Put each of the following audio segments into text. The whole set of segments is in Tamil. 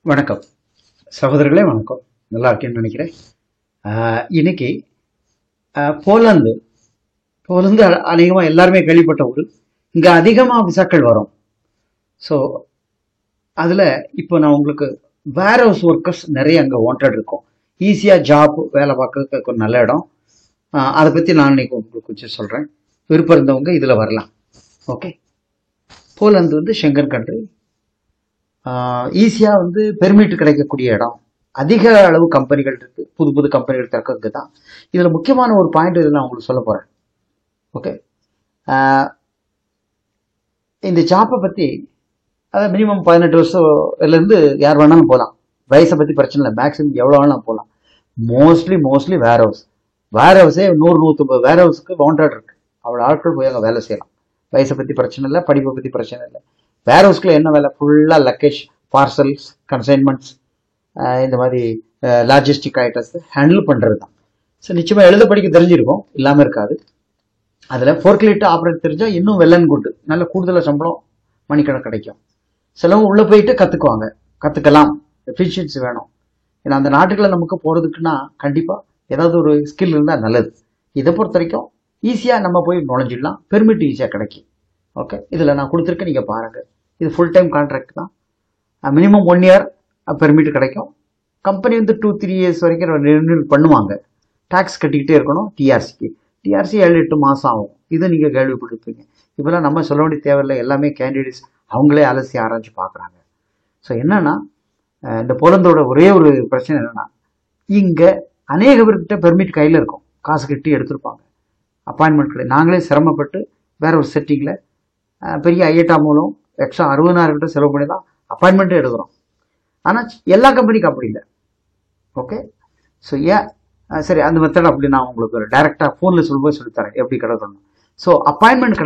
வணக்கம் சகோதரர்களே, வணக்கம். நல்லா இருக்கேன்னு நினைக்கிறேன். இன்னைக்கு போலந்து போலந்து அநேகமாக எல்லாருமே கேள்விப்பட்ட ஊர். இங்கே அதிகமாக விசாக்கள் வரும். ஸோ அதில் இப்போ நான் உங்களுக்கு வேர் ஹவுஸ் ஒர்க்கர்ஸ் நிறைய அங்கே வாண்டட் இருக்கும். ஈஸியாக ஜாப் வேலை பார்க்கறதுக்கு ஒரு நல்ல இடம். அதை பற்றி நான் இன்னைக்கு உங்களுக்கு கொஞ்சம் சொல்கிறேன். விருப்பம் இருந்தவங்க இதில் வரலாம். ஓகே, போலந்து வந்து ஷெங்கன் கண்ட்ரி. ஈஸியாக வந்து பெர்மிட் கிடைக்கக்கூடிய இடம். அதிக அளவு கம்பெனிகள் இருக்கு, புது புது கம்பெனிகள் திறக்கிறது தான். இதில் முக்கியமான ஒரு பாயிண்ட் இதில் நான் உங்களுக்கு சொல்ல போகிறேன். ஓகே, இந்த ஜாப்பை பற்றி அதாவது மினிமம் 18 வருஷத்துலேருந்து யார் வேணாலும் போகலாம். வயசை பற்றி பிரச்சனை இல்லை, மேக்ஸிமம் எவ்வளோ வேணாலும் போகலாம். மோஸ்ட்லி வேர் ஹவுஸே 100-150 வேர் ஹவுஸ்க்கு வாண்டட் இருக்கு. அவ்வளோ ஆட்கள் போய் அங்கே வேலை செய்யலாம். வயசை பற்றி பிரச்சனை இல்லை, படிப்பை பற்றி பிரச்சனை இல்லை. வேர் ஹவுஸ்க்குள்ள என்ன வேலை? ஃபுல்லாக லக்கேஜ், பார்சல்ஸ், கன்சைன்மெண்ட்ஸ், இந்த மாதிரி லாஜிஸ்டிக் ஐட்டம்ஸ் ஹேண்டில் பண்ணுறது தான். ஸோ நிச்சயமாக எழுத படிக்க தெரிஞ்சிருக்கும், இல்லாமல் இருக்காது. அதில் ஃபோர்க்லிஃப்ட் ஆப்ரேட் தெரிஞ்சால் இன்னும் வெல் அண்ட் குட், நல்ல கூடுதலாக சம்பளம் மணிக்கணக்கு கிடைக்கும். சிலவங்க உள்ளே போயிட்டு கற்றுக்கலாம். எஃபிஷியன்சி வேணும். ஏன்னா அந்த நாட்டுகளை நமக்கு போகிறதுக்குன்னா கண்டிப்பாக ஏதாவது ஒரு ஸ்கில் இருந்தால் நல்லது. இதை பொறுத்த வரைக்கும் ஈஸியாக நம்ம போய் நுழைஞ்சிடலாம். பெர்மிட் ஈஸியாக கிடைக்கும். ஓகே, இதில் நான் கொடுத்துருக்கேன், நீங்கள் பாருங்கள். இது ஃபுல் டைம் கான்ட்ராக்ட் தான். மினிமம் 1 இயர் பெர்மிட் கிடைக்கும். கம்பெனி வந்து 2-3 இயர்ஸ் வரைக்கும் ரினியூல் பண்ணுவாங்க. டேக்ஸ் கட்டிக்கிட்டே இருக்கணும். டிஆர்சி 7-8 மாதம் ஆகும். இதை நீங்கள் கேள்விப்பட்டிருப்பீங்க. இப்போலாம் நம்ம சொல்ல வேண்டிய தேவையில்லை, எல்லாமே கேண்டிடேட்ஸ் அவங்களே அலசி ஆராய்ச்சி பார்க்குறாங்க. ஸோ என்னன்னா, இந்த போலந்தோட ஒரே ஒரு பிரச்சனை என்னென்னா, இங்கே அநேக பேர்கிட்ட பெர்மிட் கையில் இருக்கும், காசு கட்டி எடுத்திருப்பாங்க. அப்பாயின்மெண்ட் கிடையாது. நாங்களே சிரமப்பட்டு வேற ஒரு செட்டிங்கில் பெரிய ஐஐடா மூலம் எக்ஸ்ட்ரா 60,000 கிட்ட செலவு பண்ணி தான் அப்பாயின்மெண்ட்டே எடுக்கிறோம். ஆனால் எல்லா கம்பெனிக்கும் அப்படி இல்லை. ஓகே, ஸோ சரி, அந்த மெத்தட் அப்படி நான் உங்களுக்கு டைரெக்டாக ஃபோனில் சொல்லும்போது சொல்லித்தரேன் எப்படி கிடைக்கணும். ஸோ அப்பாயின்மெண்ட்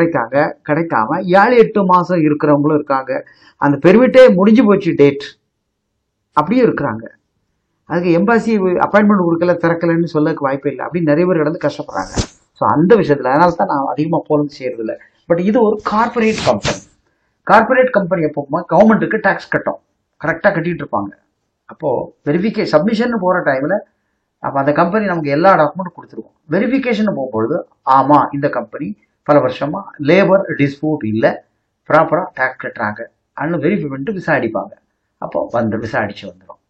கிடைக்காம 7-8 மாதம் இருக்கிறவங்களும் இருக்காங்க. அந்த பெர்மிட்டே முடிஞ்சு போச்சு, டேட் அப்படியே இருக்கிறாங்க. அதுக்கு எம்பாசி அப்பாயின்மெண்ட் கொடுக்கல, திறக்கலன்னு சொல்லக்கு வாய்ப்பே இல்லை. அப்படி நிறைய பேர் கிடந்து கஷ்டப்படுறாங்க. ஸோ அந்த விஷயத்தில் அதனால தான் நான் அதிகமாக போலந்து செய்யறதில்லை. பட் இது ஒரு கார்பரேட் கம்பெனி எப்போமா கவர்மெண்ட்டுக்கு டேக்ஸ் கட்டும், கரெக்டாக கட்டிட்டு இருப்பாங்க. அப்போது சப்மிஷன் போகிற டைமில் அப்போ அந்த கம்பெனி நமக்கு எல்லா டாக்குமெண்ட்டும் கொடுத்துருவோம். வெரிஃபிகேஷன் போகும்பொழுது ஆமாம், இந்த கம்பெனி பல வருஷமாக லேபர் டிஸ்பியூட் இல்லை, ப்ராப்பராக டேக்ஸ் கட்டுறாங்க அப்படின்னு வெரிஃபை பண்ணிட்டு விசா அடிப்பாங்க. அப்போது விசா அடித்து வந்துடும்.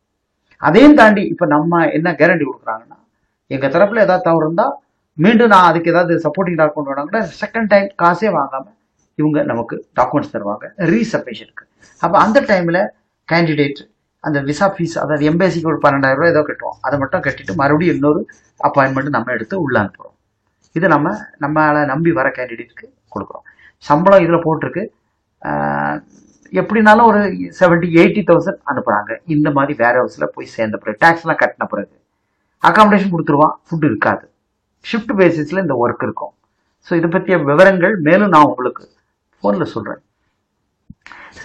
அதையும் தாண்டி இப்போ நம்ம என்ன கேரண்டி கொடுக்குறாங்கன்னா, எங்கள் தரப்பில் ஏதாவது தவறு இருந்தால் மீண்டும் நான் அதுக்கு ஏதாவது சப்போர்ட்டிங் டாக்குமெண்ட் வேணாங்கன்னா செகண்ட் டைம் காசே வாங்காமல் இவங்க நமக்கு டாக்குமெண்ட்ஸ் தருவாங்க ரீசப்மிஷனுக்கு. அப்போ அந்த டைமில் கேண்டிடேட் அந்த விசா ஃபீஸ், அதாவது எம்பேசிக்கு ஒரு 12,000 ரூபாய் ஏதோ கட்டுவோம், அதை மட்டும் கட்டிட்டு மறுபடியும் இன்னொரு அப்பாயின்மெண்ட் நம்ம எடுத்து உள்ள அனுப்புகிறோம். இது நம்மளை நம்பி வர கேண்டிடேட்டுக்கு கொடுக்குறோம். சம்பளம் இதில் போட்டிருக்கு. எப்படினாலும் ஒரு 70,000-80,000 அனுப்புகிறாங்க. இந்த மாதிரி வேர் ஹவுஸில் போய் சேர்ந்த பிறகு டேக்ஸ்லாம் கட்டின பிறகு அகாமடேஷன் கொடுத்துருவான், ஃபுட்டு இருக்காது, ஷிஃப்ட் பேசிஸில் இந்த ஒர்க் இருக்கும். ஸோ இதை பற்றிய விவரங்கள் மேலும் நான் உங்களுக்கு ஃபோனில் சொல்கிறேன்.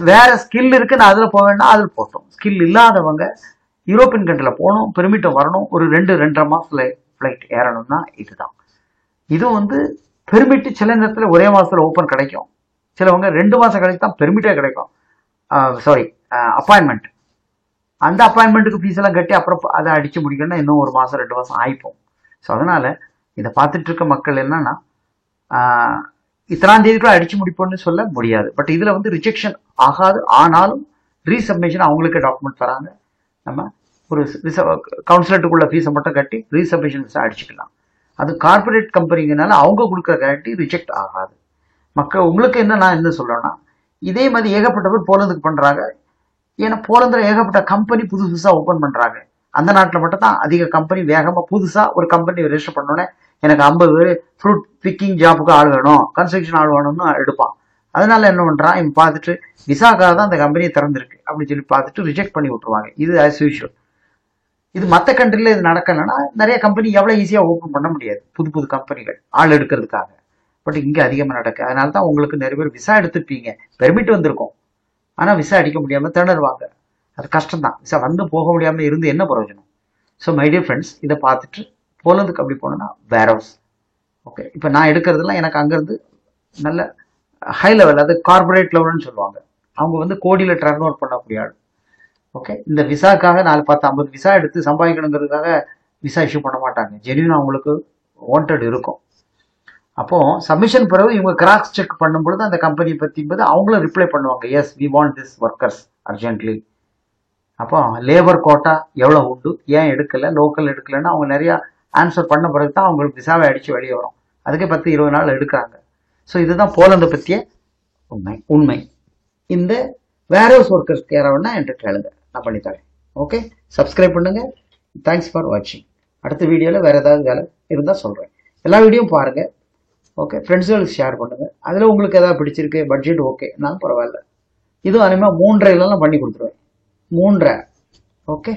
வேற ஸ்கில் இருக்கு, நான் அதில் போக வேண்டாம், அதில் போட்டோம். ஸ்கில் இல்லாதவங்க யூரோப்பியன் கண்ட்ரியில் போகணும், பெர்மிட்டை வரணும், ஒரு 2-2.5 மாதத்தில் ஃப்ளைட் ஏறணும்னா இதுதான். இதுவும் வந்து பெர்மிட்டு சில நேரத்தில் ஒரே மாதத்தில் ஓப்பன் கிடைக்கும். சிலவங்க 2 மாதம் கழிச்சு தான் பெர்மிட்டே கிடைக்கும். அப்பாயின்மெண்ட். அந்த அப்பாயின்மெண்ட்டுக்கு ஃபீஸ் எல்லாம் கட்டி அப்புறம் அதை அடித்து முடிக்கணும்னா இன்னும் 1 மாதம் 2 மாதம் ஆயிப்போம். ஸோ அதனால் இதை பார்த்துட்டு இருக்க மக்கள் என்னன்னா, இத்தனாம் தேதிக்குள்ள அடிச்சு முடிப்போம்னு சொல்ல முடியாது. பட் இதில் வந்து ரிஜெக்ஷன் ஆகாது. ஆனாலும் ரீசப்மிஷன் அவங்களுக்கு டாக்குமெண்ட் தராங்க. நம்ம ஒரு கவுன்சிலேட்டுக்குள்ள ஃபீஸை மட்டும் கட்டி ரீசப்மிஷன் விசா அடிச்சுக்கலாம். அது கார்பரேட் கம்பெனிங்கனால அவங்க கொடுக்குற கேரண்டி ரிஜெக்ட் ஆகாது. மக்கள் உங்களுக்கு என்ன நான் என்ன சொல்கிறேன்னா, இதே மாதிரி ஏகப்பட்ட பேர் போலந்துக்கு பண்ணுறாங்க. ஏன்னா போலந்தில் ஏகப்பட்ட கம்பெனி புதுசாக ஓப்பன் பண்ணுறாங்க. அந்த நாட்டில் மட்டும் தான் அதிக கம்பெனி வேகமாக புதுசாக ஒரு கம்பெனி ரெஜிஸ்டர் பண்ணோன்னே எனக்கு 50 பேர் ஃப்ரூட் பிக்கிங் ஜாப்புக்கு ஆள் வேணும், கன்ஸ்ட்ரக்ஷன் ஆள் வேணும்னு எடுப்பான். அதனால என்ன பண்ணுறான், இவன் பார்த்துட்டு விசாக்காக தான் அந்த கம்பெனியை திறந்திருக்கு அப்படின்னு சொல்லி பார்த்துட்டு ரிஜெக்ட் பண்ணி விட்டுருவாங்க. இது ஆஸ் யூஷுவல். இது மற்ற கண்ட்ரியில் இது நடக்கலைன்னா நிறைய கம்பெனி எவ்வளோ ஈஸியாக ஓப்பன் பண்ண முடியாது, புது கம்பெனிகள் ஆள் எடுக்கிறதுக்காக. பட் இங்கே அதிகமாக நடக்குது. அதனால தான் உங்களுக்கு நிறைய பேர் விசா எடுத்துப்பீங்க, பெர்மிட் வந்திருக்கும், ஆனால் விசா அடிக்க முடியாமல் திணறுவாங்க. அது கஷ்டம்தான். விசா வந்து போக முடியாமல் இருந்து என்ன பிரயோஜனம்? ஸோ மை டியர் ஃப்ரெண்ட்ஸ், இதை பார்த்துட்டு போலந்துக்கு அப்படி போனோன்னா வேர் ஹவுஸ். ஓகே, இப்போ நான் எடுக்கிறதுலாம் எனக்கு அங்கேருந்து நல்ல ஹை லெவல், அது கார்பரேட் லெவல்னு சொல்லுவாங்க. அவங்க வந்து கோடியில் டர்ன் ஓவர் பண்ணக்கூடிய ஆள். ஓகே, இந்த விசாக்காக 4 10 50 விசா எடுத்து சம்பாதிக்கணுங்கிறதுக்காக விசா இஷ்யூ பண்ண மாட்டாங்க. ஜென்யூனா அவங்களுக்கு வாண்டட் இருக்கும். அப்போ சப்மிஷன் பிறகு இவங்க கிராஸ் செக் பண்ணும்பொழுது அந்த கம்பெனி பற்றி அவங்களும் ரிப்ளை பண்ணுவாங்க, yes we want this workers urgently. அப்போ லேபர் கோட்டா எவ்வளோ உண்டு, ஏன் எடுக்கலை, லோக்கல் எடுக்கலைன்னா அவங்க நிறையா ஆன்சர் பண்ண பிறகு தான் அவங்களுக்கு விசாவை அடித்து வெளியே வரும். அதுக்கே 10-20 நாள் எடுக்கிறாங்க. ஸோ இதுதான் போலந்தை பற்றிய உண்மை. இந்த வேர்ஹவுஸ் ஒர்க்கர்ஸ்க்கு யாராவதுனா என்கிட்ட கேளுங்க, நான் பண்ணித்தரேன். ஓகே, சப்ஸ்கிரைப் பண்ணுங்கள். தேங்க்ஸ் ஃபார் வாட்சிங். அடுத்த வீடியோவில் வேறு ஏதாவது வேலை இருந்தால் சொல்கிறேன். எல்லா வீடியோவும் பாருங்கள். ஓகே, ஃப்ரெண்ட்ஸுகளுக்கு ஷேர் பண்ணுங்கள். அதில் உங்களுக்கு எதாவது பிடிச்சிருக்கு, பட்ஜெட் ஓகேனாலும் பரவாயில்ல. இதுவும் அனிமா 3.5 பண்ணி கொடுத்துருவேன். 3.5. ஓகே.